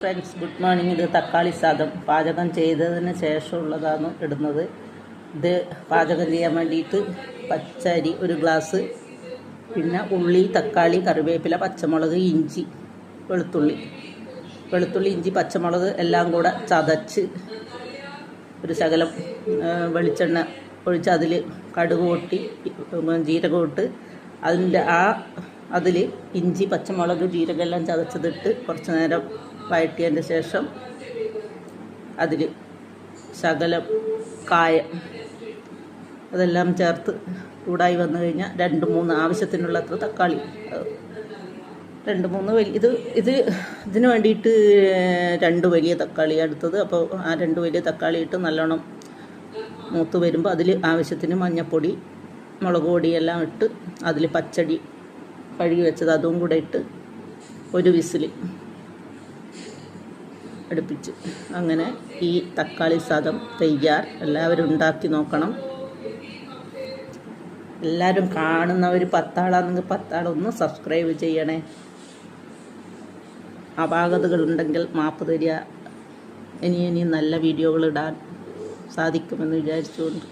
Friends, good morning. ഇത് തക്കാളി സാദം പാചകം ചെയ്തതിന് ശേഷമുള്ളതാണ് ഇടുന്നത്. ഇത് പാചകം ചെയ്യാൻ വേണ്ടിയിട്ട് പച്ചരി ഒരു ഗ്ലാസ്, പിന്നെ ഉള്ളി, തക്കാളി, കറിവേപ്പില, പച്ചമുളക്, ഇഞ്ചി, വെളുത്തുള്ളി, ഇഞ്ചി, പച്ചമുളക് എല്ലാം കൂടെ ചതച്ച് ഒരു ശകലം വെളിച്ചെണ്ണ ഒഴിച്ച് അതിൽ കടുക് പൊട്ടി ജീരകം ഇട്ട് അതിൽ ഇഞ്ചി, പച്ചമുളക്, ജീരകം എല്ലാം ചതച്ചതിട്ട് കുറച്ച് നേരം വഴറ്റിയതിൻ്റെ ശേഷം അതിൽ ശകലം കായം അതെല്ലാം ചേർത്ത് ചൂടായി വന്നു കഴിഞ്ഞാൽ 2-3 ആവശ്യത്തിനുള്ള അത്ര തക്കാളി, 2-3 വലിയ ഇതിന് വേണ്ടിയിട്ട് 2 വലിയ തക്കാളി എടുത്തത്. അപ്പോൾ ആ 2 വലിയ തക്കാളി ഇട്ട് നല്ലോണം മൂത്ത് വരുമ്പോൾ അതിൽ ആവശ്യത്തിന് മഞ്ഞൾപ്പൊടി, മുളക് പൊടിയെല്ലാം ഇട്ട് അതിൽ പച്ചടി കഴുകി വെച്ചത് അതും കൂടെ ഇട്ട് ഒരു വിസിൽ അടുപ്പിച്ച്, അങ്ങനെ ഈ തക്കാളി സാദം തയ്യാർ. എല്ലാവരും ഉണ്ടാക്കി നോക്കണം. എല്ലാവരും കാണുന്നവർ 10 ആളാണെങ്കിൽ 10 ആളൊന്ന് സബ്സ്ക്രൈബ് ചെയ്യണേ. അപാകതകളുണ്ടെങ്കിൽ മാപ്പ് തരിക. ഇനി നല്ല വീഡിയോകൾ ഇടാൻ സാധിക്കുമെന്ന് വിചാരിച്ചുകൊണ്ട്